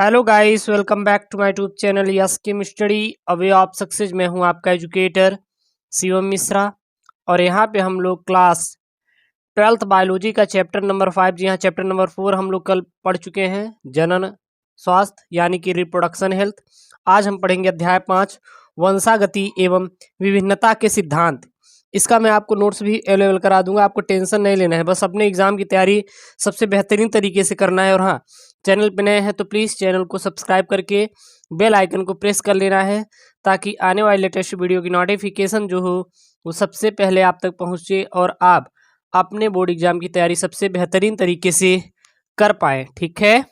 Hello guys, welcome back to my YouTube channel yes chem study a way of success. मैं हूं आपका educator Shivam Mishra और यहां पे हम लोग क्लास 12th बायोलॉजी का चैप्टर नंबर 5, जी हाँ चैप्टर नंबर 4 हम लोग कल पढ़ चुके हैं, जनन स्वास्थ्य यानी कि रिप्रोडक्शन हेल्थ। आज हम पढ़ेंगे अध्याय 5, वंशागति एवं विभिन्नता के सिद्धांत। इसका मैं आपको नोट्स भी अवेलेबल करा दूंगा, आपको टेंशन नहीं लेना है, बस अपने एग्जाम की तैयारी सबसे बेहतरीन तरीके से करना है। और हाँ, चैनल पे नए हैं तो प्लीज़ चैनल को सब्सक्राइब करके बेल आइकन को प्रेस कर लेना है, ताकि आने वाली लेटेस्ट वीडियो की नोटिफिकेशन जो हो वो सबसे पहले आप तक पहुँचे और आप अपने बोर्ड एग्जाम की तैयारी सबसे बेहतरीन तरीके से कर पाएँ। ठीक है,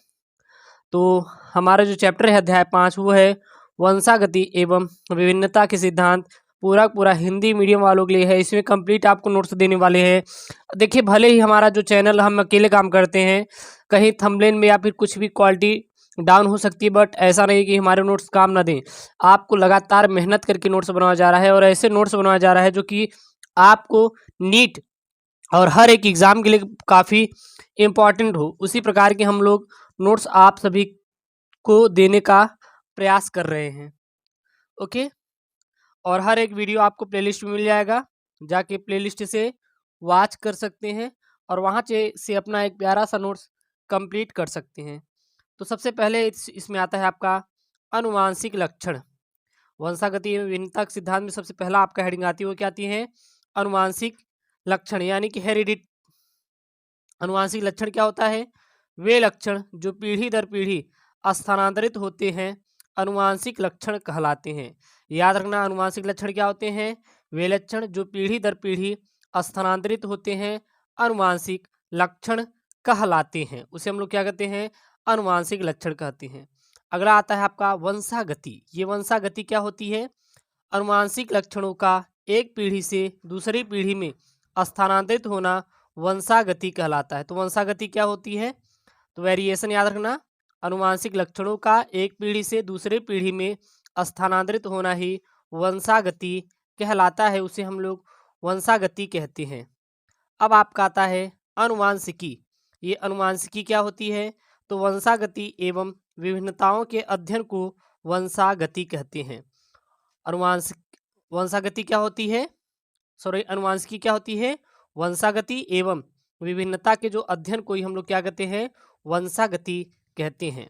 तो हमारा जो चैप्टर है अध्याय 5 वो है वंशागति एवं विभिन्नता के सिद्धांत। पूरा पूरा हिंदी मीडियम वालों के लिए है, इसमें कंप्लीट आपको नोट्स देने वाले हैं। देखिए, भले ही हमारा जो चैनल हम अकेले काम करते हैं, कहीं थंबनेल में या फिर कुछ भी क्वालिटी डाउन हो सकती है, बट ऐसा नहीं कि हमारे नोट्स काम ना दें। आपको लगातार मेहनत करके नोट्स बनाया जा रहा है और ऐसे नोट्स बनाया जा रहा है जो कि आपको नीट और हर एक एग्ज़ाम के लिए काफ़ी इम्पॉर्टेंट हो। उसी प्रकार के हम लोग नोट्स आप सभी को देने का प्रयास कर रहे हैं। ओके, और हर एक वीडियो आपको प्लेलिस्ट में मिल जाएगा, जाके प्लेलिस्ट से वॉच कर सकते हैं और वहाँ से अपना एक प्यारा सा नोट्स कंप्लीट कर सकते हैं। तो सबसे पहले इसमें आता है आपका अनुवांशिक लक्षण। वंशागति एवं विभिन्नता के सिद्धांत में सबसे पहला आपका हेडिंग आती है, वो क्या आती है? अनुवांशिक लक्षण यानी कि हेरिडिटी। अनुवांशिक लक्षण क्या होता है? वे लक्षण जो पीढ़ी दर पीढ़ी स्थानांतरित होते हैं अनुवांशिक लक्षण कहलाते हैं। याद रखना, अनुवांशिक लक्षण क्या होते हैं? वे लक्षण जो पीढ़ी दर पीढ़ी स्थानांतरित होते हैं अनुवांशिक लक्षण कहलाते हैं, उसे हम लोग क्या कहते हैं? अनुवांशिक लक्षण कहते हैं। अगला आता है आपका वंशागति। ये वंशागति क्या होती है? अनुवांशिक लक्षणों का एक पीढ़ी से दूसरी पीढ़ी में स्थानांतरित होना वंशागति कहलाता है। तो वंशागति क्या होती है? तो वेरिएशन याद रखना, अनुवांशिक लक्षणों का एक पीढ़ी से दूसरी पीढ़ी में स्थानांतरित होना ही वंशागति कहलाता है, उसे हम लोग वंशागति कहते हैं। अब आपका आता है अनुवांशिकी। ये अनुवांशिकी क्या होती है? तो वंशागति एवं विभिन्नताओं के अध्ययन को वंशागति कहते हैं। अनुवांशिक वंशागति क्या होती है? अनुवांशिकी क्या होती है? वंशागति एवं विभिन्नता के जो अध्ययन को ही हम लोग क्या कहते हैं? वंशागति कहते हैं।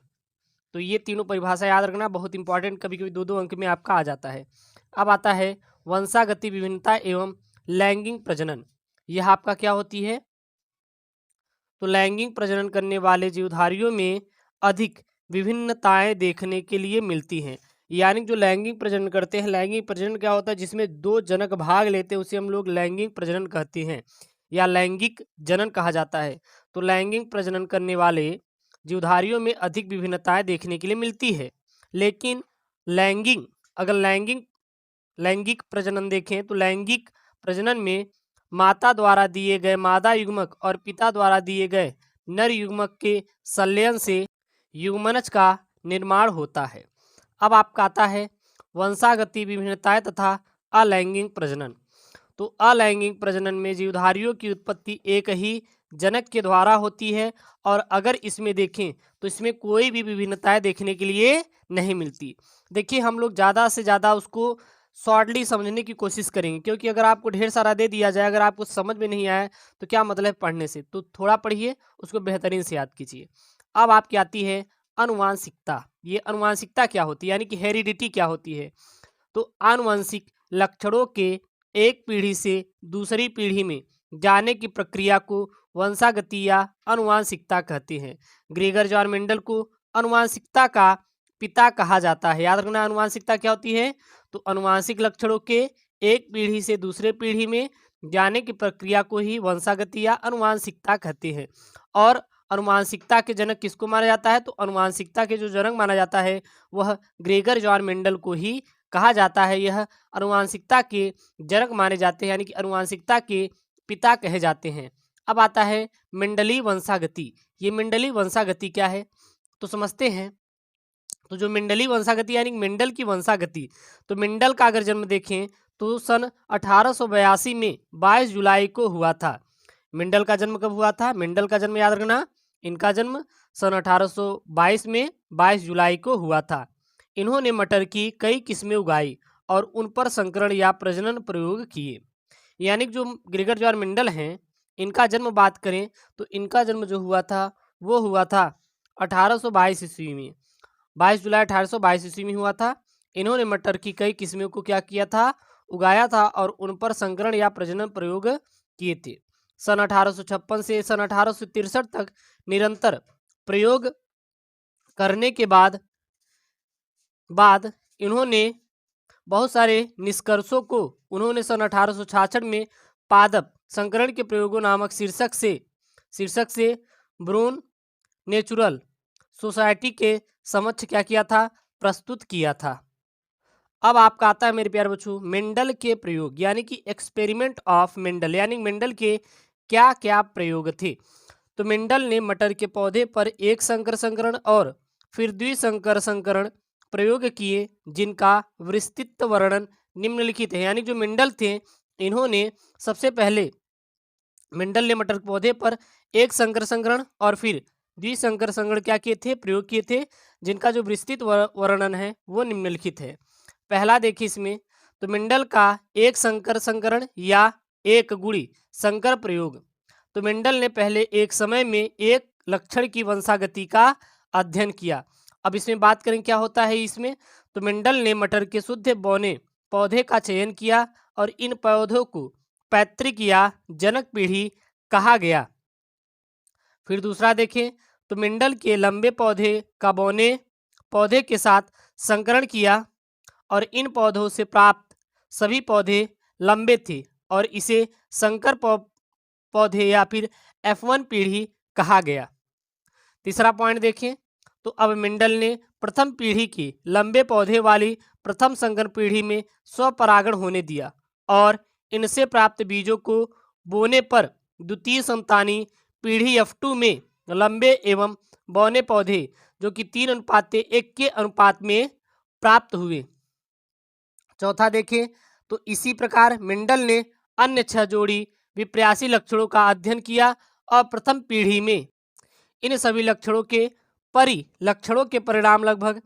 तो ये तीनों परिभाषा याद रखना, बहुत इंपॉर्टेंट, कभी कभी 2-2 अंक में आपका आ जाता है। अब आता है वंशागति विभिन्नता एवं लैंगिक प्रजनन। यह आपका क्या होती है? तो लैंगिक प्रजनन करने वाले जीवधारियों में अधिक विभिन्नताएं देखने के लिए मिलती हैं। यानी जो लैंगिक प्रजनन करते हैं, लैंगिक प्रजनन क्या होता है? जिसमें 2 जनक भाग लेते हैं उसे हम लोग लैंगिक प्रजनन कहते हैं या लैंगिक जनन कहा जाता है। तो लैंगिक प्रजनन करने वाले जीवधारियों में अधिक विभिन्नताएं देखने के लिए मिलती है। लेकिन अगर लैंगिक प्रजनन देखें तो लैंगिक प्रजनन में माता द्वारा दिए गए मादा युग्मक और पिता द्वारा दिए गए नर युग्मक के संलयन से युग्मनज का निर्माण होता है। अब आपका आता है वंशागति विभिन्नताएं तथा अलैंगिक प्रजनन। तो अलैंगिक प्रजनन में जीवधारियों की उत्पत्ति एक ही जनक के द्वारा होती है और अगर इसमें देखें तो इसमें कोई भी विभिन्नताएं देखने के लिए नहीं मिलती। देखिए, हम लोग ज़्यादा से ज़्यादा उसको शॉर्टली समझने की कोशिश करेंगे, क्योंकि अगर आपको ढेर सारा दे दिया जाए, अगर आपको समझ में नहीं आया तो क्या मतलब है पढ़ने से? तो थोड़ा पढ़िए, उसको बेहतरीन से याद कीजिए। अब आपकी आती है अनुवांशिकता। ये अनुवांशिकता क्या होती है, यानी कि हेरिडिटी क्या होती है? तो आनुवंशिक लक्षणों के एक पीढ़ी से दूसरी पीढ़ी में जाने की प्रक्रिया को वंशागति या अनुवांशिकता कहते हैं। ग्रेगर जॉन मेंडल को अनुवांशिकता का पिता कहा जाता है। याद रखना, अनुवांशिकता क्या होती है? तो अनुवांशिक लक्षणों के एक पीढ़ी से दूसरे पीढ़ी में जाने की प्रक्रिया को ही वंशागति या अनुवांशिकता कहते हैं। और अनुवांशिकता के जनक किसको माना जाता है? तो अनुवांशिकता के जो जनक माना जाता है वह ग्रेगर जॉन मेंडल को ही कहा जाता है। यह अनुवांशिकता के जनक माने जाते हैं, यानी कि अनुवांशिकता के पिता कहे जाते हैं। अब आता है मेंडलीय वंशागति। ये मेंडलीय वंशागति क्या है तो समझते हैं। तो जो मेंडलीय वंशागति यानी मेंडल की वंशागति, तो मेंडल का अगर जन्म देखें तो सन 1882 में 22 जुलाई को हुआ था। मेंडल का जन्म कब हुआ था? मेंडल का जन्म याद रखना इनका जन्म सन 1822 में 22 जुलाई को हुआ था। इन्होंने मटर की कई किस्में उगाई और उन पर संकरण या प्रजनन प्रयोग किए। यानी कि जो ग्रेगर जॉन मेंडल हैं, इनका जन्म बात करें तो इनका जन्म जो हुआ था वो हुआ था 1822 ईस्वी में, 22 जुलाई 1822 ईस्वी में हुआ था। इन्होंने मटर की कई किस्मों को क्या किया था, उगाया था और उन पर संकरण या प्रजनन प्रयोग किए थे। सन 1856 से सन 1863 तक निरंतर प्रयोग करने के बाद इन्होंने बहुत सारे निष्कर्षों को उन्होंने सन 1866 में पादप संकरण के प्रयोगों नामक शीर्षक से ब्रून नेचुरल सोसाइटी के समक्ष क्या किया था, प्रस्तुत किया था। अब आपका आता है मेरे प्यारे बच्चों मेंडल के प्रयोग, यानी कि एक्सपेरिमेंट ऑफ मेंडल, यानी मेंडल के क्या क्या प्रयोग थे। तो मेंडल ने मटर के पौधे पर एक संकर संकरण और फिर द्विसंकर संकरण प्रयोग किए, जिनका विस्तृत वर्णन निम्नलिखित है। यानी जो मेंडल थे, इन्होंने सबसे पहले मेंडल ने मटर के पौधे पर एक संकर संकरण और फिर द्विसंकर संकरण क्या किए थे, प्रयोग किए थे, जिनका जो विस्तृत वर्णन है वो निम्नलिखित है। पहला देखिए इसमें, तो मेंडल का एक संकर संकरण या एक गुणी संकर प्रयोग। तो मेंडल ने पहले एक समय में एक लक्षण की वंशागति का अध्ययन किया। अब इसमें बात करें क्या होता है इसमें, तो मेंडल ने मटर के शुद्ध बौने पौधे का चयन किया और इन पौधों को पैतृक या जनक पीढ़ी कहा गया। फिर दूसरा देखें, तो मेंडल के लंबे पौधे का बौने पौधे के साथ संकरण किया और इन पौधों से प्राप्त सभी पौधे लंबे थे और इसे संकर पौधे या फिर F1 पीढ़ी कहा गया। तीसरा पॉइंट देखें, तो अब मेंडल ने प्रथम पीढ़ी की लंबे पौधे वाली प्रथम संकर पीढ़ी में स्वपरागण होने दिया और इनसे प्राप्त बीजों को बोने पर द्वितीय संतानी पीढ़ी F2 में लंबे एवं बौने पौधे जो कि 3:1 के अनुपात में प्राप्त हुए। चौथा देखें, तो इसी प्रकार मेंडल ने अन्य 6 जोड़ी विप्रासी लक्षणों का अध्ययन किया और प्रथम पीढ़ी में इन सभी लक्षणों के परिलक्षणों के परिणाम लगभग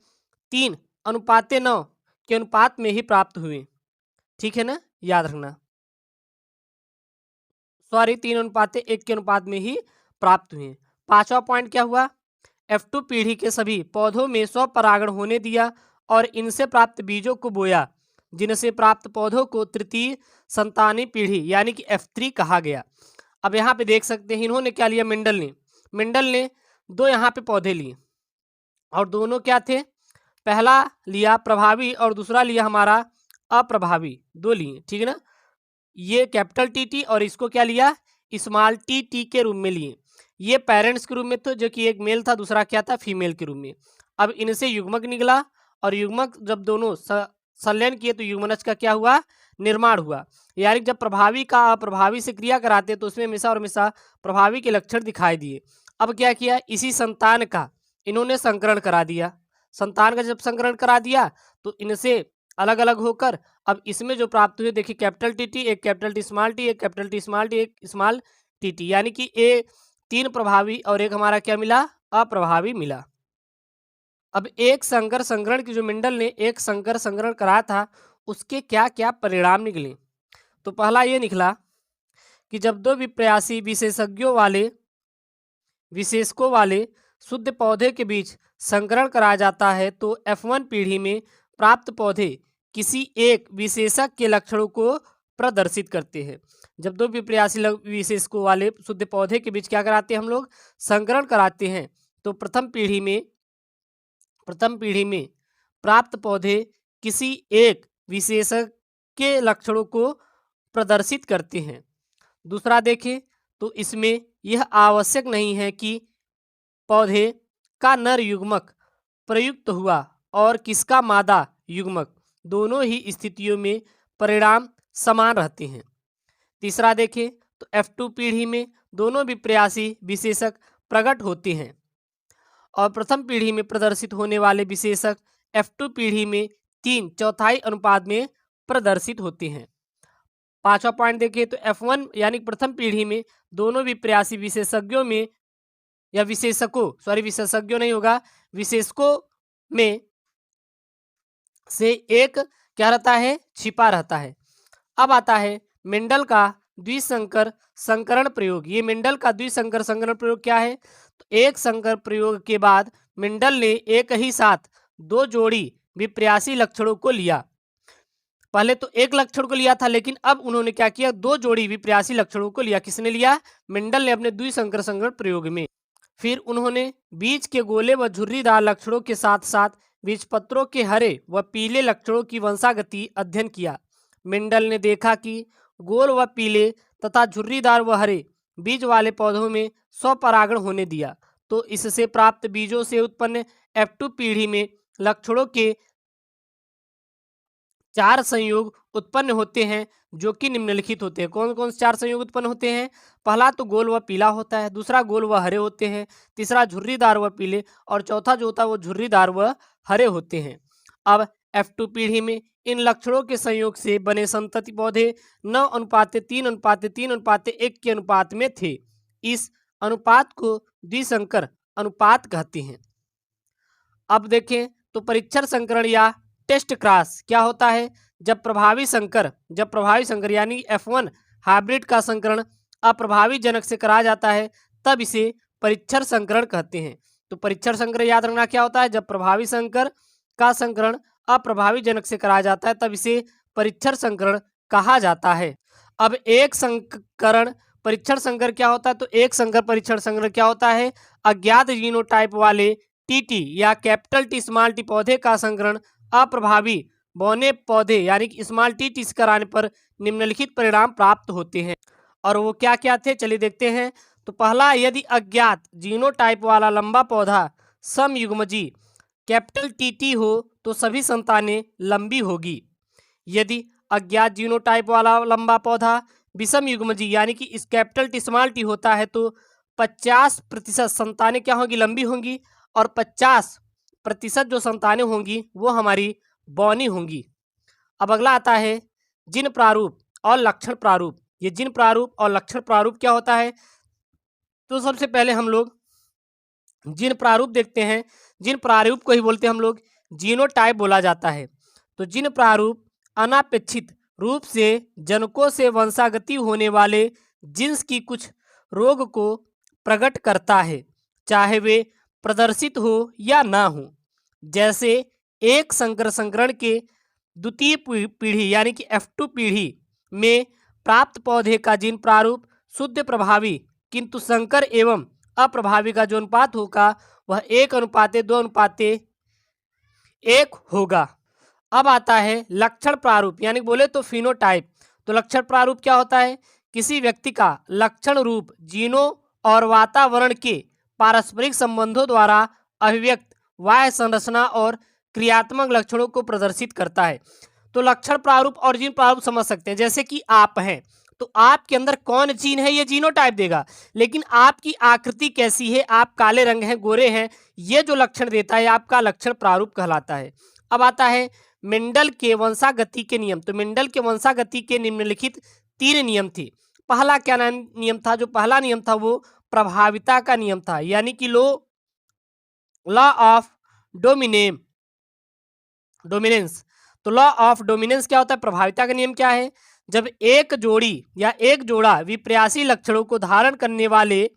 3:9 के अनुपात में ही प्राप्त हुए। ठीक है ना, याद रखना, 3:1 के अनुपात में ही प्राप्त हुए। पांचवा पॉइंट क्या हुआ, F2 पीढ़ी के सभी पौधों में स्वपरागण होने दिया और इनसे प्राप्त बीजों को बोया, जिनसे प्राप्त पौधों को तृतीय संतानी पीढ़ी यानी कि F3 कहा गया। अब यहाँ पे देख सकते हैं इन्होंने क्या लिया, मेंडल ने 2 यहाँ पे पौधे लिए और दोनों क्या थे, पहला लिया प्रभावी और दूसरा लिया हमारा अप्रभावी, 2 लिए। ठीक है ना, ये कैपिटल टी और इसको क्या लिया, स्मॉल टी के रूप में लिए। ये पेरेंट्स के रूप में तो जो कि एक मेल था, दूसरा क्या था, फीमेल के रूप में। अब इनसे युग्मक निकला और युग्मक जब दोनों संलयन किए तो युग्मनज का क्या हुआ, निर्माण हुआ। यानी जब प्रभावी का अप्रभावी से क्रिया कराते तो उसमें हमेशा और हमेशा प्रभावी के लक्षण दिखाई दिए। अब क्या किया, इसी संतान का इन्होंने संकरण करा दिया। संतान का जब संकरण करा दिया तो इनसे अलग अलग होकर अब इसमें जो प्राप्त हुए, देखिए कैपिटल टी, एक कैपिटल टी स्मॉल टी, एक कैपिटल टी स्मॉल टी, एक स्मॉल टी, यानी कि ए 3 प्रभावी और एक हमारा क्या मिला, अप्रभावी मिला। अब एक संकर संकरण की जो मेंडल ने एक संकर संकरण कराया था उसके क्या क्या परिणाम निकले। तो पहला ये निकला कि जब 2 विप्रासी विशेषकों वाले शुद्ध पौधे के बीच संकरण कराया जाता है तो F1 पीढ़ी में प्राप्त पौधे किसी एक विशेषक के लक्षणों को प्रदर्शित करते हैं। जब 2 विप्रासी विशेषकों वाले शुद्ध पौधे के बीच क्या कराते हैं, हम लोग संकरण कराते हैं, तो प्रथम पीढ़ी में प्राप्त पौधे किसी एक विशेषक के लक्षणों को प्रदर्शित करते हैं। दूसरा देखें, तो इसमें यह आवश्यक नहीं है कि पौधे का नर युग्मक प्रयुक्त हुआ और किसका मादा युग्मक, दोनों ही स्थितियों में परिणाम समान रहते हैं। तीसरा देखें, तो F2 पीढ़ी में दोनों विप्रासी विशेषक प्रकट होते हैं और प्रथम पीढ़ी में प्रदर्शित होने वाले विशेषक F2 पीढ़ी में 3/4 अनुपात में प्रदर्शित होते हैं। पांचवा पॉइंट देखिए, तो F1 यानी प्रथम पीढ़ी में दोनों विप्रासी विशेषज्ञों में या विशेषज्ञों नहीं होगा, विशेषकों में से एक क्या रहता है, छिपा रहता है। अब आता है मेंडल का द्विसंकर संकरण प्रयोग। ये मेंडल का द्विसंकर संकरण प्रयोग क्या है? तो एक संकर प्रयोग के बाद मेंडल ने एक ही साथ दो जोड़ी विप्रासी लक्षणों को लिया। पहले तो एक लक्षण को लिया था, लेकिन अब उन्होंने क्या किया, दो जोड़ी विप्रासी लक्षणों को लिया। किसने लिया? मेंडल ने अपने द्विसंकर संकरण प्रयोग में। फिर उन्होंने बीज के गोले व झुर्रीदार लक्षणों के साथ साथ बीजपत्रों के हरे व पीले लक्षणों की वंशागति अध्ययन किया। मेंडल ने देखा कि गोल व पीले तथा झुर्रीदार व हरे बीज वाले पौधों में स्वपरागण होने दिया, तो इससे प्राप्त बीजों से उत्पन्न F2 पीढ़ी में लक्षणों के 4 संयोग उत्पन्न होते हैं, जो कि निम्नलिखित होते हैं। कौन कौन से 4 संयोग उत्पन्न होते हैं? पहला तो गोल व पीला होता है, दूसरा गोल व हरे होते हैं, तीसरा झुर्रीदार व पीले, और चौथा जो होता है वो झुर्रीदार व हरे होते हैं। अब F2 पीढ़ी में इन लक्षणों के संयोग से बने संतति पौधे 9:3:3:3:1 के अनुपात में थे। इस अनुपात को द्विसंकर अनुपात कहते हैं। अब देखें तो परीक्षण संकरण या टेस्ट क्रॉस क्या होता है? जब प्रभावी संकर यानी F1 हाइब्रिड का संकरण अप्रभावी जनक से करा जाता है, तब इसे परीक्षण संकरण कहते हैं। तो परीक्षण संकरण याद रखना क्या होता है? जब प्रभावी संकर का संकरण अप्रभावी जनक से कराया जाता है, तब इसे परीक्षण संकरण कहा जाता है। अब एक संकरण परीक्षण संकर क्या होता है? तो एक संकर परीक्षण संकरण क्या होता है? अज्ञात जीनोटाइप वाले टीटी या कैपिटल टी स्मॉल टी पौधे का संकरण अप्रभावी बौने पौधे यानी कि स्मॉल टी टी कराने पर निम्नलिखित परिणाम प्राप्त होते हैं। और वो क्या क्या थे, चलिए देखते हैं। तो पहला, यदि अज्ञात जीनोटाइप वाला लंबा पौधा समयुग्मजी कैपिटल टी हो तो सभी संतानें लंबी होगी। यदि अज्ञात जीनोटाइप वाला लंबा पौधा विषम युग्मजी यानी कि इस कैपिटल टी स्मॉल टी होता है, तो 50% संतानें क्या होंगी, लंबी होंगी, और 50% जो संतानें होंगी वो हमारी बौनी होंगी। अब अगला आता है जिन प्रारूप और लक्षण प्रारूप। ये जिन प्रारूप और लक्षण प्रारूप क्या होता है? तो सबसे पहले हम लोग जिन प्रारूप देखते हैं। जिन प्रारूप को ही बोलते हैं हम लोग जीनोटाइप बोला जाता है। तो जिन प्रारूप अनापेक्षित रूप से जनकों से वंशागति होने वाले जिन्स की कुछ रोग को प्रकट करता है, चाहे वे प्रदर्शित हो या ना हो। जैसे एक संकर संकरण के द्वितीय पीढ़ी यानी कि F2 पीढ़ी में प्राप्त पौधे का जिन प्रारूप शुद्ध प्रभावी किंतु संकर एवं अप्रभावी का जो अनुपात होगा वह 1:2:1 होगा। अब आता है लक्षण प्रारूप यानी बोले तो फिनोटाइप। तो लक्षण प्रारूप क्या होता है? किसी व्यक्ति का लक्षण रूप जीनों और वातावरण के पारस्परिक संबंधों द्वारा अभिव्यक्त बाह्य संरचना और क्रियात्मक लक्षणों को प्रदर्शित करता है। तो लक्षण प्रारूप और जीन प्रारूप समझ सकते हैं। जैसे कि आप हैं, तो आपके अंदर कौन जीन है ये जीनोटाइप देगा, लेकिन आपकी आकृति कैसी है, आप काले रंग हैं, गोरे हैं, ये जो लक्षण देता है आपका लक्षण प्रारूप कहलाता है। अब आता है मेंडल के वंशागति के नियम। तो मेंडल के वंशागति के निम्नलिखित 3 नियम थे। पहला क्या नियम था? जो पहला नियम था वो प्रभाविता का नियम था, यानी कि लॉ ऑफ डोमिनेंस। तो लॉ ऑफ डोमिनेंस क्या होता है? प्रभाविता का नियम क्या है? जब एक जोड़ी या एक जोड़ा विप्रासी लक्षणों को धारण करने वाले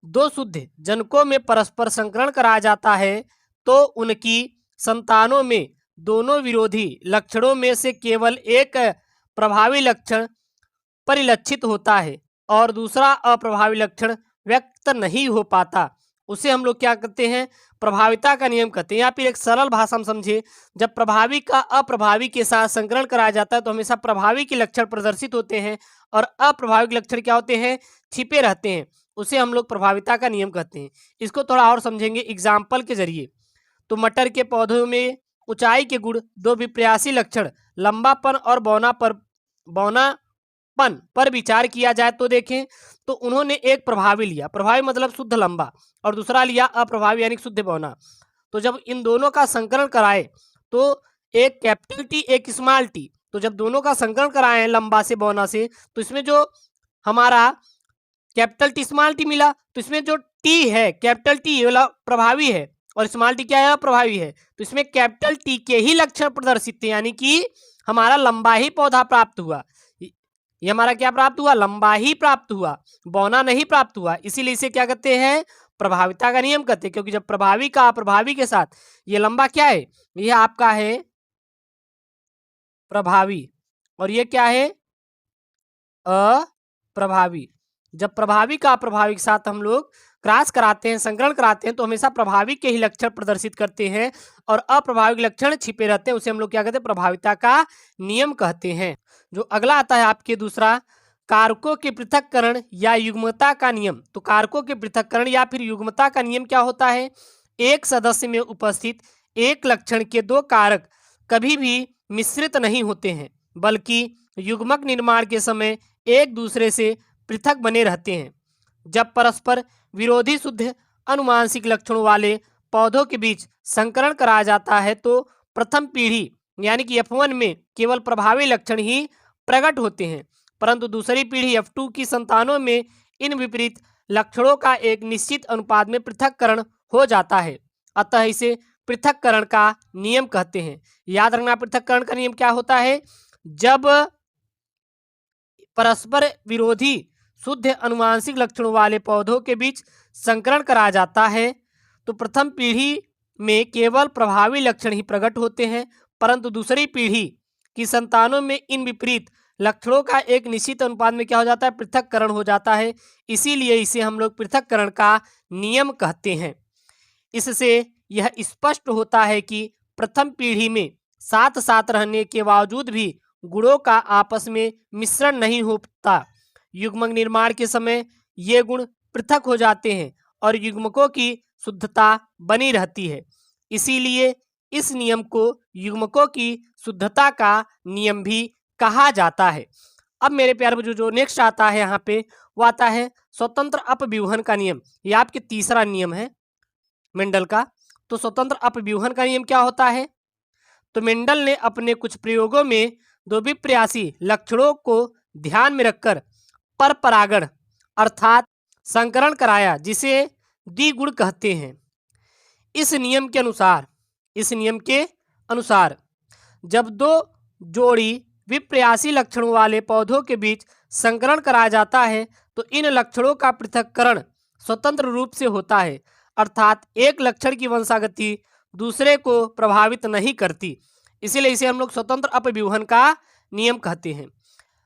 दो शुद्ध जनकों में परस्पर संकरण कराया जाता है, तो उनकी संतानों में दोनों विरोधी लक्षणों में से केवल एक प्रभावी लक्षण परिलक्षित होता है और दूसरा अप्रभावी लक्षण व्यक्त नहीं हो पाता। उसे हम लोग क्या कहते हैं? प्रभाविता का नियम कहते हैं। या फिर एक सरल भाषा में समझे, जब प्रभावी का अप्रभावी के साथ संकरण कराया जाता है तो हमेशा प्रभावी के लक्षण प्रदर्शित होते हैं और अप्रभावी के लक्षण क्या होते हैं? छिपे रहते हैं। उसे हम लोग प्रभाविता का नियम कहते हैं। इसको थोड़ा और समझेंगे एग्जाम्पल के जरिए। तो मटर के पौधों में ऊंचाई के गुण दो विप्रासी लक्षण लंबापन और बौनापन पर विचार किया जाए तो देखें, तो उन्होंने एक प्रभावी लिया, प्रभावी मतलब शुद्ध लंबा, और दूसरा लिया अप्रभावी यानी शुद्ध बौना। तो जब इन दोनों का संकरण कराए तो एक कैपिटल टी एक स्मॉल टी, तो जब दोनों का संकरण कराए लंबा से बौना से, तो इसमें जो हमारा कैपिटल टी स्मॉल टी मिला, तो इसमें जो टी है कैपिटल टी वाला प्रभावी है और स्मॉल टी क्या है प्रभावी है, तो इसमें कैपिटल टी के ही लक्षण प्रदर्शित थे, यानी कि हमारा लंबा ही पौधा प्राप्त हुआ। ये हमारा क्या प्राप्त हुआ, लंबा ही प्राप्त हुआ, बौना नहीं प्राप्त हुआ। इसीलिए इसे क्या कहते हैं, प्रभाविता का नियम कहते हैं, क्योंकि जब प्रभावी का अप्रभावी के साथ, ये लंबा क्या है, ये आपका है प्रभावी और ये क्या है अप्रभावी। जब प्रभावी का अप्रभावी के साथ हम लोग क्रॉस कराते हैं, संकरण कराते हैं, तो हमेशा प्रभावी के ही लक्षण प्रदर्शित करते हैं और अप्रभावी लक्षण छिपे रहते हैं, उसे हम लोग क्या कहते हैं, प्रभाविता का नियम कहते हैं। जो अगला आता है आपके दूसरा, कारकों के पृथक्करण या युग्मता का नियम। तो कारकों के पृथक्करण या फिर युग्मता का नियम क्या होता है, एक सदस्य में उपस्थित एक लक्षण के दो कारक कभी भी मिश्रित नहीं होते हैं, बल्कि युग्मक निर्माण के समय एक दूसरे से पृथक बने रहते हैं। जब परस्पर विरोधी शुद्ध अनुवांशिक लक्षणों वाले पौधों के बीच संकरण कराया जाता है, तो प्रथम पीढ़ी यानी कि F1 में केवल प्रभावी लक्षण ही प्रकट होते हैं, परंतु दूसरी पीढ़ी F2 की संतानों में इन विपरीत लक्षणों का एक निश्चित अनुपात में पृथक्करण हो जाता है। अतः इसे पृथक्करण का नियम कहते हैं। याद रखना, पृथक्करण का नियम क्या होता है, जब परस्पर विरोधी शुद्ध अनुवांशिक लक्षणों वाले पौधों के बीच संकरण कराया जाता है, तो प्रथम पीढ़ी में केवल प्रभावी लक्षण ही प्रकट होते हैं, परंतु दूसरी पीढ़ी की संतानों में इन विपरीत लक्षणों का एक निश्चित अनुपात में क्या हो जाता है, पृथक्करण हो जाता है। इसीलिए इसे हम लोग पृथक्करण का नियम कहते हैं। इससे यह स्पष्ट होता है कि प्रथम पीढ़ी में साथ साथ रहने के बावजूद भी गुणों का आपस में मिश्रण नहीं होता। युग्मक निर्माण के समय ये गुण पृथक हो जाते हैं और युग्मकों की शुद्धता बनी रहती है। इसीलिए इस नियम को युग्मकों की शुद्धता का नियम भी कहा जाता है। अब मेरे प्यारे बच्चों, जो नेक्स्ट आता है यहाँ पे, वो आता है स्वतंत्र अपव्यूहन का नियम। ये आपके तीसरा नियम है मेंडल का। तो स्वतंत्र अपव्यूहन का नियम क्या होता है, तो मेंडल ने अपने कुछ प्रयोगों में दो विप्रयासी लक्षणों को ध्यान में रखकर परपरागण अर्थात संकरण कराया, जिसे द्विगुण कहते हैं। इस नियम के अनुसार जब दो जोड़ी विप्रयासी लक्षणों वाले पौधों के बीच संकरण कराया जाता है, तो इन लक्षणों का पृथक्करण स्वतंत्र रूप से होता है, अर्थात एक लक्षण की वंशागति दूसरे को प्रभावित नहीं करती। इसीलिए इसे हम लोग स्वतंत्र अपव्यूहन का नियम कहते हैं।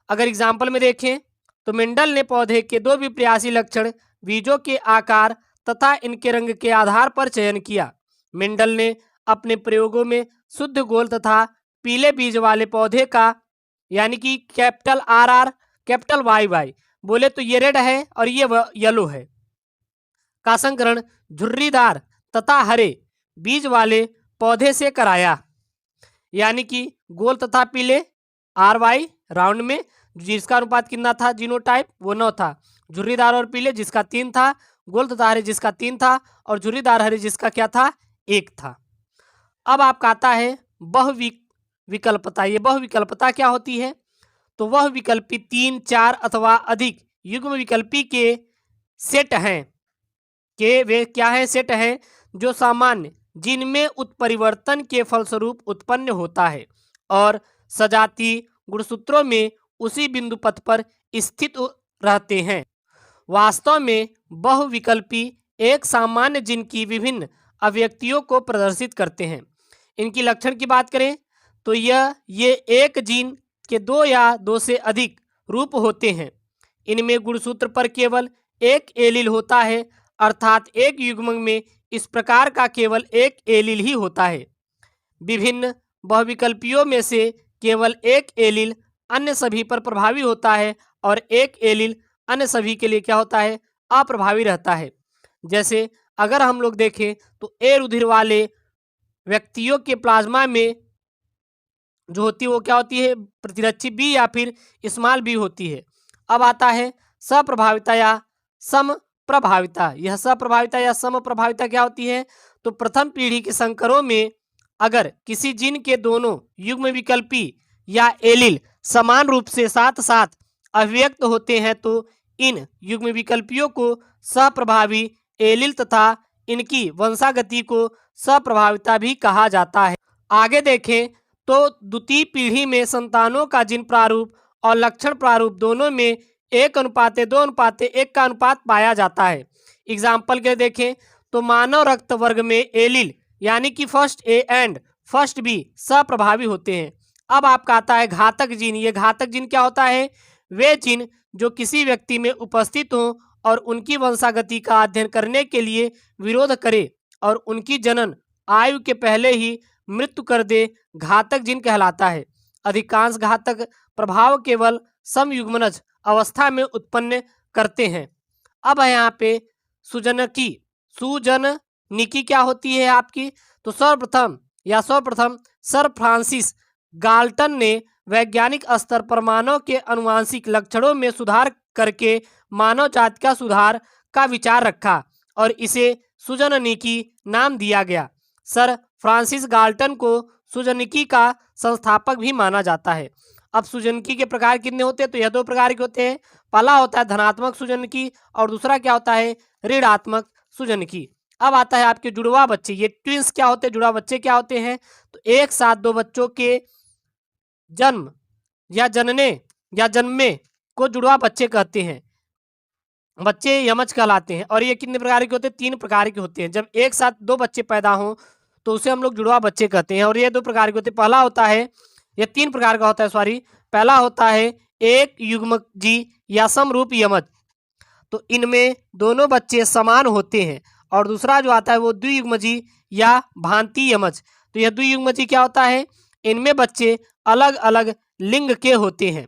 अगर एग्जाम्पल में देखें, तो मेंडल ने पौधे के दो विप्रयासी लक्षण बीजों के आकार तथा इनके रंग के आधार पर चयन किया। मेंडल ने अपने प्रयोगों में शुद्ध गोल तथा पीले बीज वाले पौधे का, यानी कि कैपिटल RR कैपिटल YY, बोले तो ये रेड है और ये येलो है, का संकरण झुर्रीदार तथा हरे बीज वाले पौधे से कराया, यानी कि गोल तथा पीले RY राउंड में, जिसका अनुपात कितना था, जीनोटाइप वो 9 था, झुर्रीदार और पीले जिसका 3 था, गोल तथा हरे जिसका 3 था और झुर्रीदार हरे जिसका क्या था, 1 था। अब आपका आता है बहुविकल्पता। ये बहुविकल्पता क्या होती है, तो वह विकल्पी 3, 4 अथवा अधिक युग्म विकल्पी के सेट हैं, वे क्या है, सेट हैं जो सामान्य, जिनमें उत्परिवर्तन के फलस्वरूप उत्पन्न होता है और सजातीय गुणसूत्रों में उसी बिंदु पथ पर स्थित रहते हैं। वास्तव में बहुविकल्पी एक सामान्य जिन की विभिन्न अभिव्यक्तियों को प्रदर्शित करते हैं। इनकी लक्षण की बात करें तो ये एक जीन के 2 या 2 से अधिक रूप होते हैं। इनमें गुणसूत्र पर केवल एक एलील होता है, अर्थात एक युग्मक में इस प्रकार का केवल एक एलील ही होता है। विभिन्न बहुविकल्पियों में से केवल एक एलील अन्य सभी पर प्रभावी होता है और एक एलील अन्य सभी के लिए क्या होता है, अप्रभावी रहता है। जैसे अगर हम लोग देखें तो ए रुधिर वाले व्यक्तियों के प्लाज्मा में जो होती है वो क्या होती है, प्रतिरक्षी बी या फिर स्मॉल बी होती है। अब आता है सप्रभाविता या समप्रभाविता। यह सप्रभाविता या समप्रभाविता क्या होती है, तो प्रथम पीढ़ी के संकरों में अगर किसी जीन के दोनों युग्म विकल्पी या एलील समान रूप से साथ साथ अभिव्यक्त होते हैं, तो इन युग्म विकल्पियों को सप्रभावी एलील तथा इनकी वंशागति को सप्रभाविता भी कहा जाता है। आगे देखें तो द्वितीय पीढ़ी में संतानों का जीन प्रारूप और लक्षण प्रारूप दोनों में 1:2:1 का अनुपात पाया जाता है। एग्जाम्पल के देखें तो मानव रक्त वर्ग में एलील यानी कि first A and first B सप्रभावी होते हैं। अब आपका आता है घातक जीन। ये घातक जीन क्या होता है? वे जीन जो किसी व्यक्ति में उपस्थित हों और उनकी वंशागति का अध्ययन करने के लिए विरोध करे और उनकी जनन आयु के पहले ही मृत्यु कर दे, घातक जीन कहलाता है। अधिकांश घातक प्रभाव केवल समयुग्मनज अवस्था में उत्पन्न करते हैं। अब है यहाँ पे सुजननिकी क्या होती है आपकी? तो सर्वप्रथम सर फ्रांसिस गाल्टन ने वैज्ञानिक स्तर पर मानव के अनुवांशिक लक्षणों में सुधार करके मानव जाति का सुधार का विचार रखा और इसे सुजननिकी नाम दिया गया। सर फ्रांसिस गाल्टन को सुजननिकी का संस्थापक भी माना जाता है। अब सुजननिकी के प्रकार कितने होते हैं? तो यह 2 प्रकार के होते हैं। पहला होता है धनात्मक सुजननिकी और दूसरा क्या होता है? ऋणात्मक सुजननिकी। अब आता है आपके जुड़वा बच्चे। ये ट्विंस क्या होते हैं? जुड़वा बच्चे क्या होते हैं? तो एक साथ 2 बच्चों के जन्म या जनने या जन्मे को जुड़वा बच्चे कहते हैं। बच्चे यमज कहलाते हैं। और ये कितने प्रकार के होते हैं? 3 प्रकार के होते हैं। जब एक साथ 2 बच्चे पैदा हों तो उसे हम लोग जुड़वा बच्चे कहते हैं। और ये 2 प्रकार के होते हैं। पहला होता है, ये 3 प्रकार का होता है, सॉरी। पहला होता है एक युग्मजी या समरूप यमज, तो इनमें दोनों बच्चे समान होते हैं। और दूसरा जो आता है वो द्वियुग्मजी या भांति यमज। तो यह द्वियुग्मजी क्या होता है? इनमें बच्चे अलग अलग लिंग के होते हैं।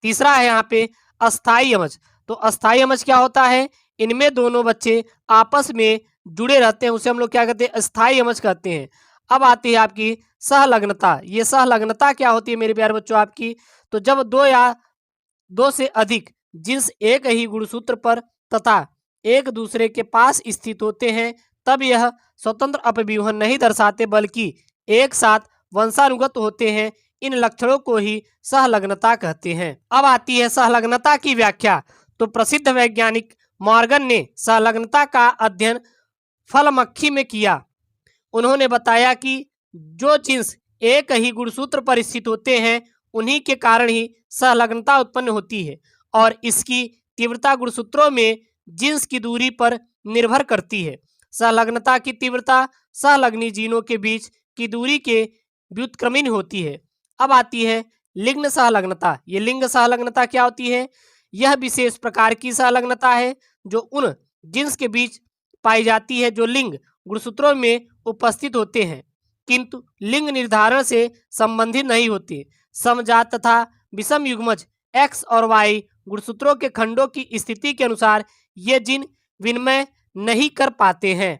तीसरा है यहाँ पे अस्थाई यमज। तो अस्थाई यमज क्या होता है? इनमें दोनों बच्चे आपस में जुड़े रहते हैं, उसे हम लोग क्या कहते हैं? अस्थाई यमज कहते हैं। अब आती है आपकी सहलग्नता। ये सहलग्नता क्या होती है मेरे प्यारे बच्चों आपकी? तो जब 2 या 2 से अधिक जिन्स एक ही गुणसूत्र पर तथा एक दूसरे के पास स्थित होते हैं तब यह स्वतंत्र अपव्यूहन नहीं दर्शाते बल्कि एक साथ वंशानुगत होते हैं। इन लक्षणों को ही सहलग्नता कहते हैं। अब आती है सहलग्नता की व्याख्या। तो प्रसिद्ध वैज्ञानिक मॉर्गन ने सहलग्नता का अध्ययन फलमक्खी में किया। उन्होंने बताया कि जो जिन्स एक ही गुणसूत्र पर स्थित होते हैं उन्हीं के कारण ही सहलग्नता उत्पन्न होती है और इसकी तीव्रता गुणसूत्रों में जिन्स की दूरी पर निर्भर करती है। सहलग्नता की तीव्रता सहलग्नी जीनों के बीच की दूरी के व्युत्क्रमित होती है। अब आती है लिंग सहलग्नता। ये लिंग सहलग्नता क्या होती है? यह विशेष प्रकार की सहलग्नता है जो उन जिन्स के बीच पाई जाती है जो लिंग गुणसूत्रों में उपस्थित होते हैं किंतु लिंग निर्धारण से संबंधित नहीं होते। समजात तथा विषम युग्मज एक्स और वाई गुणसूत्रों के खंडों की स्थिति के अनुसार ये जीन विनिमय नहीं कर पाते हैं।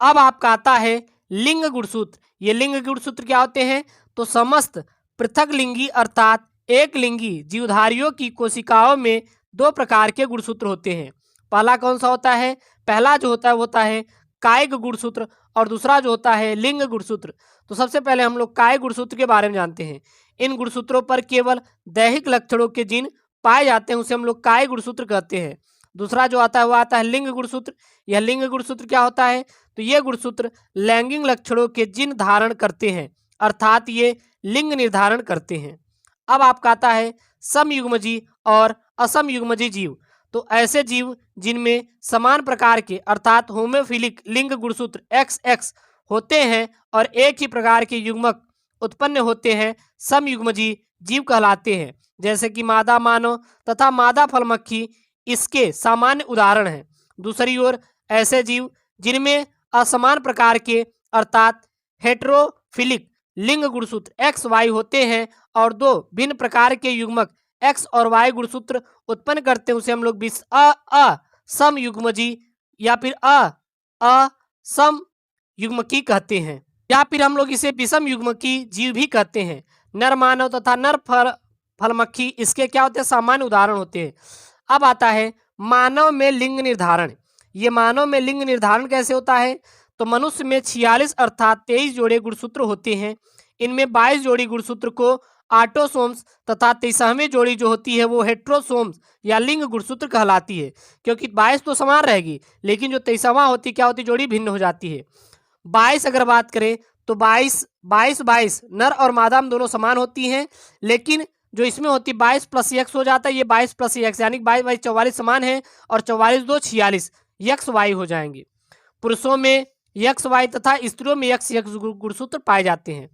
अब आपका आता है लिंग गुणसूत्र। ये लिंग गुणसूत्र क्या होते हैं? तो समस्त पृथक लिंगी अर्थात एक लिंगी जीवधारियों की कोशिकाओं में 2 प्रकार के गुणसूत्र होते हैं। पहला कौन सा होता है? पहला जो होता है वो होता है कायिक गुणसूत्र और दूसरा जो होता है लिंग गुणसूत्र। तो सबसे पहले हम लोग कायिक गुणसूत्र के बारे में जानते हैं। इन गुणसूत्रों पर केवल दैहिक लक्षणों के जीन पाए जाते हैं, उसे हम लोग कायिक गुणसूत्र कहते हैं। दूसरा जो आता है वो आता है लिंग गुणसूत्र। यह लिंग गुणसूत्र क्या होता है? तो ये गुणसूत्र लैंगिक लक्षणों के जीन धारण करते हैं अर्थात ये लिंग निर्धारण करते हैं। अब आपका आता है समयुग्मजी और असमयुग्मजी जीव। तो ऐसे जीव जिनमें समान प्रकार के अर्थात होमोफिलिक लिंग गुणसूत्र XX होते हैं और एक ही प्रकार के युग्मक उत्पन्न होते हैं समयुग्मजी जीव कहलाते हैं। जैसे कि मादा मानव तथा मादा फलमक्खी इसके सामान्य उदाहरण हैं। दूसरी ओर ऐसे जीव जिनमें असमान प्रकार के अर्थात हेटेरोफिलिक लिंग गुणसूत्र XY होते हैं और 2 भिन्न प्रकार के युग्मक X और Y गुणसूत्र उत्पन्न करते हैं, उसे हम लोग असम युग्मजी या फिर असम युग्मकी कहते हैं, या फिर हम लोग इसे विषम युग्मकी जीव भी कहते हैं। नर मानव तथा नर फलमक्खी इसके क्या होते हैं? सामान्य उदाहरण होते हैं। अब आता है मानव में लिंग निर्धारण। ये मानव में लिंग निर्धारण कैसे होता है? तो मनुष्य में 46 अर्थात 23 जोड़े गुणसूत्र होते हैं। इनमें 22 जोड़ी गुणसूत्र को ऑटोसोम्स तथा 23वीं जोड़ी जो होती है वो हेट्रोसोम्स या लिंग गुणसूत्र कहलाती है, क्योंकि 22 तो समान रहेगी लेकिन जो 23वां होती क्या होती जोड़ी भिन्न हो जाती है। 22 अगर बात करें तो 22 नर और मादा में दोनों समान होती हैं, लेकिन जो इसमें होती 22 प्लस एक्स हो जाता है, ये 22 प्लस एक्स यानी 22 44 समान है और 44 2 46 एक्स वाई हो जाएंगे। पुरुषों में एक्स वाई तथा स्त्रियों में एक्स एक्स गुणसूत्र पाए जाते हैं।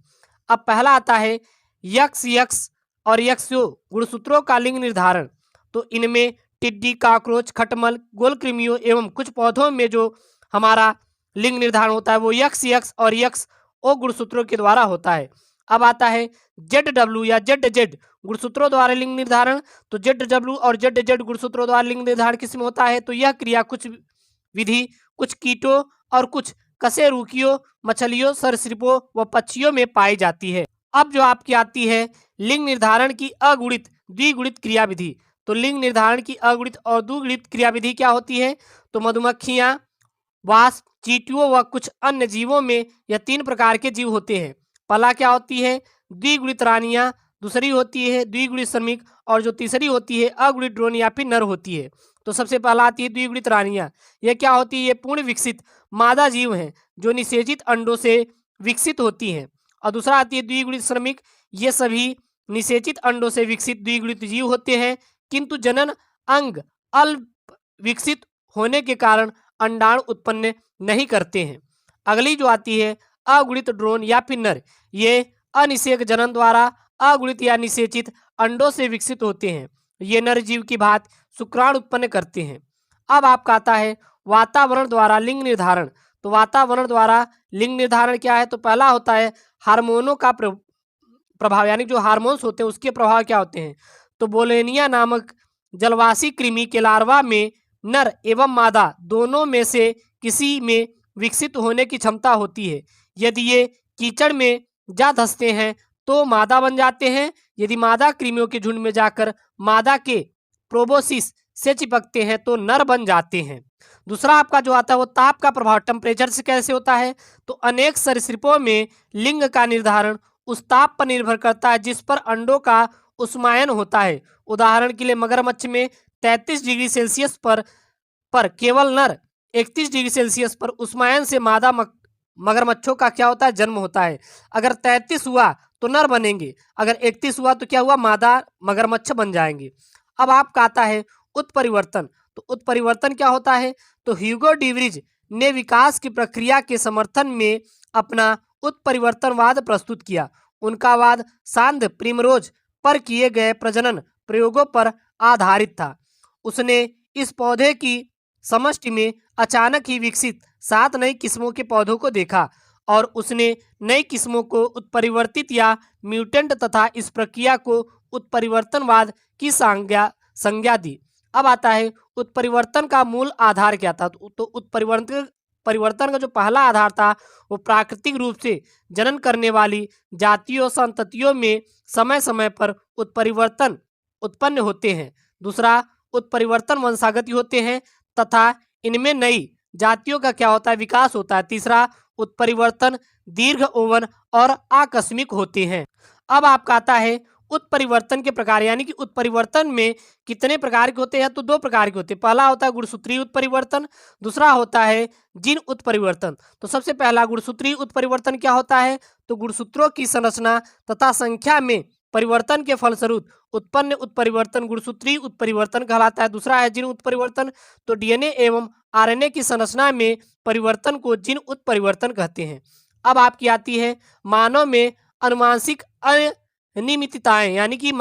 अब पहला आता है एक्स एक्स और एक्सओ गुणसूत्रों का लिंग निर्धारण। तो इनमें टिड्डी, कॉकरोच, खटमल, गोलकृमियों एवं कुछ पौधों में जो हमारा लिंग निर्धारण होता है वो एक्स एक्स और एक्स ओ गुणसूत्रों के द्वारा होता है। अब आता है जेड डब्ल्यू या जेड जेड गुणसूत्रों द्वारा लिंग निर्धारण। तो जेड डब्ल्यू और जेड जेड गुणसूत्रों द्वारा लिंग निर्धारण किसमें होता है? तो यह क्रिया कुछ विधि कुछ कीटों और कुछ कशेरुकियों, मछलियों, सरीसृपों व पक्षियों में पाई जाती है। अब जो आपकी आती है लिंग निर्धारण की अगुणित द्विगुणित क्रिया विधि। तो लिंग निर्धारण की अगुणित और द्विगुणित क्रिया विधि क्या होती है? तो मधुमक्खियां, वास्प, चींटियों व कुछ अन्य जीवों में यह 3 प्रकार के जीव होते हैं। पहला क्या होती है? द्विगुणित रानियां, दूसरी होती है द्विगुणित श्रमिक और जो तीसरी होती है अगुणित ड्रोन या फिर नर होती है। तो सबसे पहला आती है द्विगुणित रानियां। यह क्या होती है? ये पूर्ण विकसित मादा जीव हैं जो निषेचित अंडों से विकसित होती हैं। और दूसरा आती है द्विगुणित श्रमिक। ये सभी निषेचित अंडों से विकसित द्विगुणित जीव होते हैं, किंतु जनन अंग अल्प विकसित होने के कारण अंडाणु उत्पन्न नहीं करते हैं। अगली जो आती है अगुणित ड्रोन या फिर नर। ये अनिषेक जनन द्वारा अगुणित या निषेचित अंडों से विकसित होते हैं। ये नर जीव की भांति शुक्राणु उत्पन्न करते हैं। अब आपका आता है वातावरण द्वारा लिंग निर्धारण। तो वातावरण द्वारा लिंग निर्धारण क्या है? तो पहला होता है हार्मोनों का प्रभाव, यानी जो हार्मोन्स होते हैं उसके प्रभाव क्या होते हैं? तो बोलेनिया नामक जलवासी कृमि के लार्वा में नर एवं मादा दोनों में से किसी में विकसित होने की क्षमता होती है। यदि ये कीचड़ में जा धंसते हैं तो मादा बन जाते हैं। यदि मादा कृमियों के झुंड में जाकर मादा के प्रोबोसिस से चिपकते हैं तो नर बन जाते हैं। दूसरा आपका जो आता है वो ताप का प्रभाव, टेम्परेचर से कैसे होता है? तो अनेक सरीसृपों में लिंग का निर्धारण उस ताप पर निर्भर करता है जिस पर अंडों का उष्मायन होता है। उदाहरण के लिए मगरमच्छ में 33 डिग्री सेल्सियस पर केवल नर, 31 डिग्री सेल्सियस पर उष्मायन से मादा मगरमच्छों का क्या होता है? जन्म होता है। अगर 33 हुआ तो नर बनेंगे, अगर 31 हुआ तो क्या हुआ? मादा मगरमच्छ बन जाएंगे। अब आपका आता है उत्परिवर्तन। तो उत्परिवर्तन क्या होता है? तो ह्यूगो डिवरीज ने विकास की प्रक्रिया के समर्थन में अपना उत्परिवर्तनवाद प्रस्तुत किया। उनका वाद सांद प्रिमरोज पर किए गए प्रजनन प्रयोगों पर आधारित था। उसने इस पौधे की समष्टि में अचानक ही विकसित 7 नई किस्मों के पौधों को देखा और उसने नई किस्मों को उत्परिवर्तित या म्यूटेंट तथा इस प्रक्रिया को उत्परिवर्तनवाद की संज्ञा दी। अब आता है उत्परिवर्तन का मूल आधार क्या था? तो उत्परिवर्तन का जो पहला आधार था वो प्राकृतिक रूप से जनन करने वाली जातियों संततियों में समय समय पर उत्परिवर्तन उत्पन्न होते हैं। दूसरा उत्परिवर्तन वंशागत होते हैं तथा इनमें नई जातियों का क्या होता है? विकास होता है। तीसरा उत्परिवर्तन दीर्घ ओवन और आकस्मिक होते हैं। अब आपका आता है उत्परिवर्तन के प्रकार, यानी कि उत्परिवर्तन में कितने प्रकार के होते हैं? तो 2 प्रकार के होते हैं। पहला होता है गुणसूत्रीय उत्परिवर्तन, दूसरा होता है जीन उत्परिवर्तन। तो सबसे पहला गुणसूत्रीय उत्परिवर्तन क्या होता है? तो गुणसूत्रों की संरचना तथा संख्या में परिवर्तन के फलस्वरूप उत्पन्न उत्परिवर्तन गुणसूत्रीय उत्परिवर्तन कहलाता है। दूसरा है जीन उत्परिवर्तन। तो डीएनए एवं आरएनए की संरचना में परिवर्तन को जीन उत्परिवर्तन कहते हैं। अब आपकी आती है मानव में अनुवांशिक अनियमितताएं, यानी कि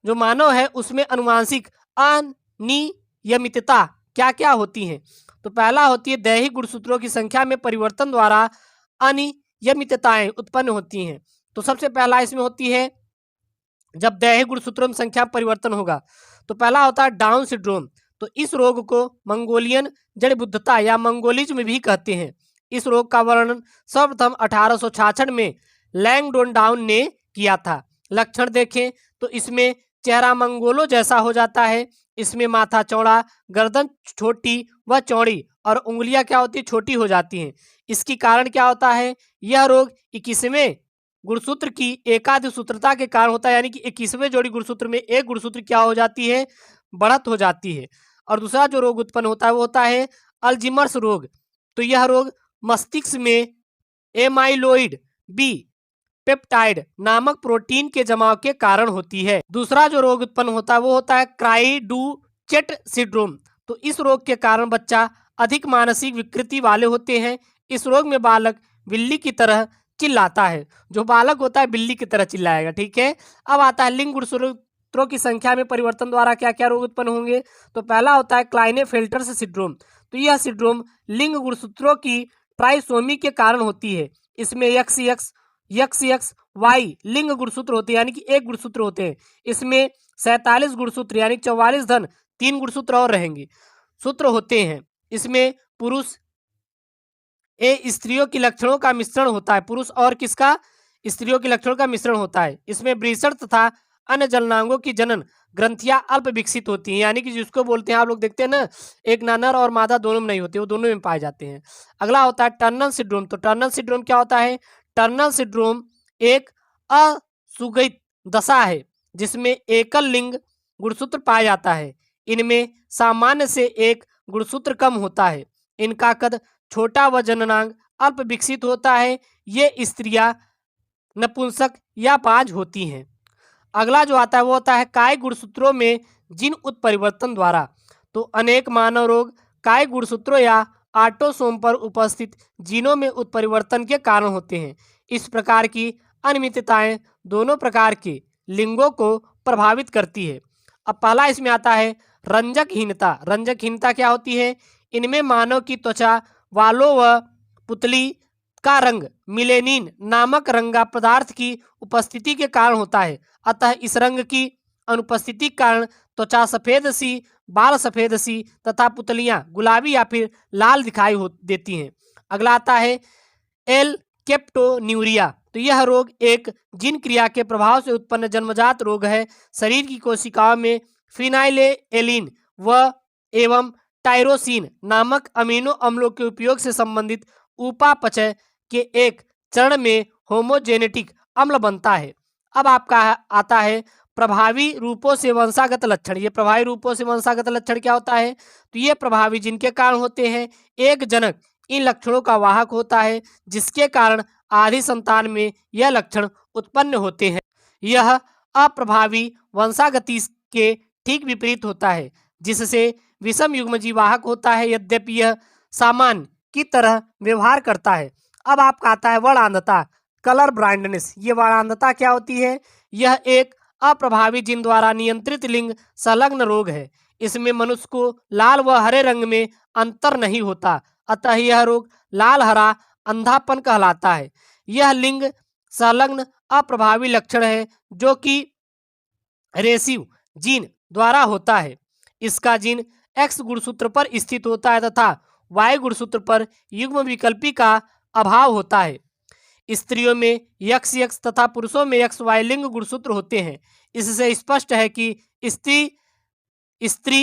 जो मानव है उसमें अनुवांशिक अनियमितता क्या क्या होती हैं? तो पहला होती है दैहिक गुणसूत्रों की संख्या में परिवर्तन द्वारा अनियमितताएं उत्पन्न होती हैं। तो सबसे पहला इसमें होती है जब दैहिक गुणसूत्रों में संख्या परिवर्तन होगा। तो पहला होता है डाउन सिंड्रोम। तो इस रोग को मंगोलियन जड़बुद्धता या मंगोलिज्म भी कहते हैं। इस रोग का वर्णन सर्वप्रथम 1866 में लैंगडोन डाउन ने किया था। लक्षण देखें तो इसमें चेहरा मंगोलों जैसा हो जाता है। इसमें माथा चौड़ा, गर्दन छोटी व चौड़ी और उंगलियां क्या होती है? छोटी हो जाती हैं। इसकी कारण क्या होता है? यह रोग 21वें गुणसूत्र की एकाधिक सूत्रता के कारण होता है, यानी कि 21वें जोड़ी गुणसूत्र में एक गुणसूत्र क्या हो जाती है, बढ़त हो जाती है। और दूसरा जो रोग उत्पन्न होता है वो होता है अल्जीमर्स रोग। तो यह रोग मस्तिष्क में एमाइलोइड बी पेप्टाइड नामक प्रोटीन के जमाव के कारण होती है। दूसरा जो रोग उत्पन्न होता है वो होता है क्राइडुचेट सिंड्रोम। तो इस रोग के कारण बच्चा अधिक मानसिक विकृति वाले होते हैं। इस रोग में बालक बिल्ली की तरह चिल्लाता है। जो बालक होता है बिल्ली की तरह चिल्लाएगा, ठीक है। अब आता है लिंग गुणसूत्रों की संख्या में परिवर्तन द्वारा क्या क्या रोग उत्पन्न होंगे। तो पहला होता है क्लाइनेफेल्टर्स सिंड्रोम। तो यह सिंड्रोम लिंग गुणसूत्रों की ट्राइसोमी के कारण होती है। इसमें एक्स वाई लिंग गुणसूत्र होते हैं, यानी कि एक गुणसूत्र होते हैं। इसमें 47 गुणसूत्र यानी 44 धन 3 गुणसूत्र और रहेंगे सूत्र होते हैं। इसमें पुरुष स्त्रियों के लक्षणों का मिश्रण होता है। पुरुष और किसका, स्त्रियों के लक्षणों का मिश्रण होता है। इसमें वृषण तथा अन्य जननांगों की जनन ग्रंथियां अल्प विकसित होती हैं, यानी कि जिसको बोलते हैं, आप लोग देखते हैं ना, एक ना नर और मादा दोनों में नहीं होते, वो दोनों में पाए जाते हैं। अगला होता है टर्नर सिंड्रोम। तो टर्नर सिंड्रोम क्या होता है। टर्नर सिंड्रोम एक असुगठित दशा है जिसमें एकल लिंग गुणसूत्र पाया जाता है। इनमें सामान्य से एक गुणसूत्र कम होता है। इनका कद छोटा व जननांग अल्प विकसित होता है। ये स्त्रियां नपुंसक या बाज होती हैं। अगला जो आता है वो होता है काय गुणसूत्रों में जीन उत्परिवर्तन द्वारा। तो अनेक मानव रोग काय गुणसूत्रों या ऑटोसोम पर उपस्थित जीनों में उत्परिवर्तन के कारण होते हैं। इस प्रकार की अनियमितताएं दोनों प्रकार के लिंगों को प्रभावित करती है। अब पहला इसमें आता है रंजकहीनता। रंजकहीनता क्या होती है। इनमें मानव की त्वचा वालों व पुतली का रंग मिलेनिन नामक रंगा पदार्थ की उपस्थिति के कारण होता है। अतः इस रंग की अनुपस्थिति के कारण त्वचा सफेद सी, बाल सफेद सी तथा पुतलियां गुलाबी या फिर लाल दिखाई देती हैं। अगला आता है एल केप्टोन्यूरिया। तो यह रोग एक जीन क्रिया के प्रभाव से उत्पन्न जन्मजात रोग है। शरीर की कोशिकाओं में फिनाइलेलिन व एवं टायरोसिन नामक अमीनो अम्लों के उपयोग से संबंधित उपापचय के एक चरण में होमोजेनेटिक अम्ल बनता है। अब आपका आता है प्रभावी रूपों से वंशागत लक्षण। ये प्रभावी रूपों से वंशागत लक्षण क्या होता है। तो ये प्रभावी जिनके कारण होते हैं। एक जनक इन लक्षणों का वाहक होता है, जिसके कारण आधी संतान में यह लक्षण उत्पन्न होते हैं। यह अप्रभावी वंशागति के ठीक विपरीत होता है, जिससे विषम युग्मजीवी वाहक होता है, यद्यपि यह सामान्य की तरह व्यवहार करता है। अब आपका आता है वर्णांधता, कलर ब्लाइंडनेस। ये वर्णांधता क्या होती है। यह एक अप्रभावी जिन द्वारा नियंत्रित लिंग संलग्न रोग है। इसमें मनुष्य को लाल व हरे रंग में अंतर नहीं होता, अतः यह रोग लाल हरा अंधापन कहलाता है। यह लिंग संलग्न अप्रभावी लक्षण है जो कि रेसिव जीन द्वारा होता है। इसका जीन एक्स गुणसूत्र पर स्थित होता है तथा वाई गुणसूत्र पर युग्म विकल्पी का अभाव होता है। स्त्रियों में एक्स तथा पुरुषों में एक्स वाई लिंग गुणसूत्र होते हैं। इससे स्पष्ट है कि स्त्री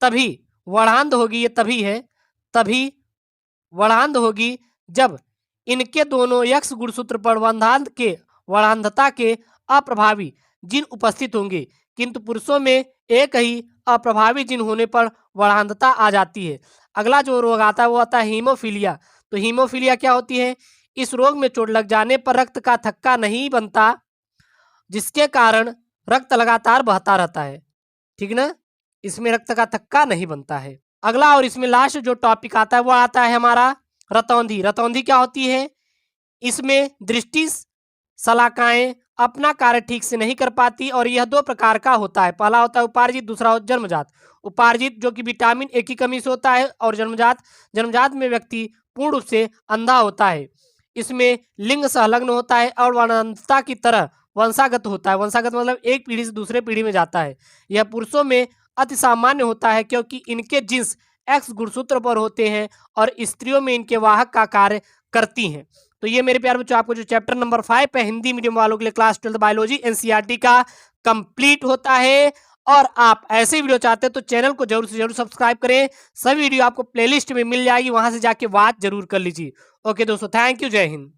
तभी वर्णांध होगी, ये तभी वर्णांध होगी जब इनके दोनों एक्स गुणसूत्र पर वर्णांधता के अप्रभावी जीन उपस्थित होंगे, किंतु पुरुषों में एक ही अप्रभावी जीन होने पर वर्णांधता आ जाती है। अगला जो रोग आता है वो आता है हीमोफीलिया। तो हीमोफीलिया क्या होती है। इस रोग में चोट लग जाने पर रक्त का थक्का नहीं बनता, जिसके कारण रक्त लगातार बहता रहता है, ठीक ना। इसमें रक्त का थक्का नहीं बनता है। अगला और इसमें लास्ट जो टॉपिक आता है वो आता है हमारा रतौंधी। रतौंधी क्या होती है। इसमें दृष्टि शलाकाएं अपना कार्य ठीक से नहीं कर पाती और यह दो प्रकार का होता है। पहला होता है उपार्जित, दूसरा होता है जन्मजात। उपार्जित जो कि विटामिन ए की कमी से होता है, और जन्मजात में व्यक्ति पूर्ण रूप से अंधा होता है। इसमें लिंग संलग्न होता है और वर्णांधता की तरह वंशागत होता है। वंशागत मतलब एक पीढ़ी से दूसरे पीढ़ी में जाता है। यह पुरुषों में अति सामान्य होता है क्योंकि इनके जीन्स एक्स गुणसूत्र पर होते हैं और स्त्रियों में इनके वाहक का कार्य करती हैं। तो ये मेरे प्यारे बच्चों आपको जो चैप्टर नंबर 5 है हिंदी मीडियम वालों के लिए क्लास 12 बायोलॉजी एनसीईआरटी का कंप्लीट होता है। और आप ऐसे वीडियो चाहते हैं तो चैनल को जरूर से जरूर सब्सक्राइब करें। सभी वीडियो आपको प्लेलिस्ट में मिल जाएगी, वहां से जाके वॉच जरूर कर लीजिए। ओके दोस्तों, थैंक यू, जय हिंद।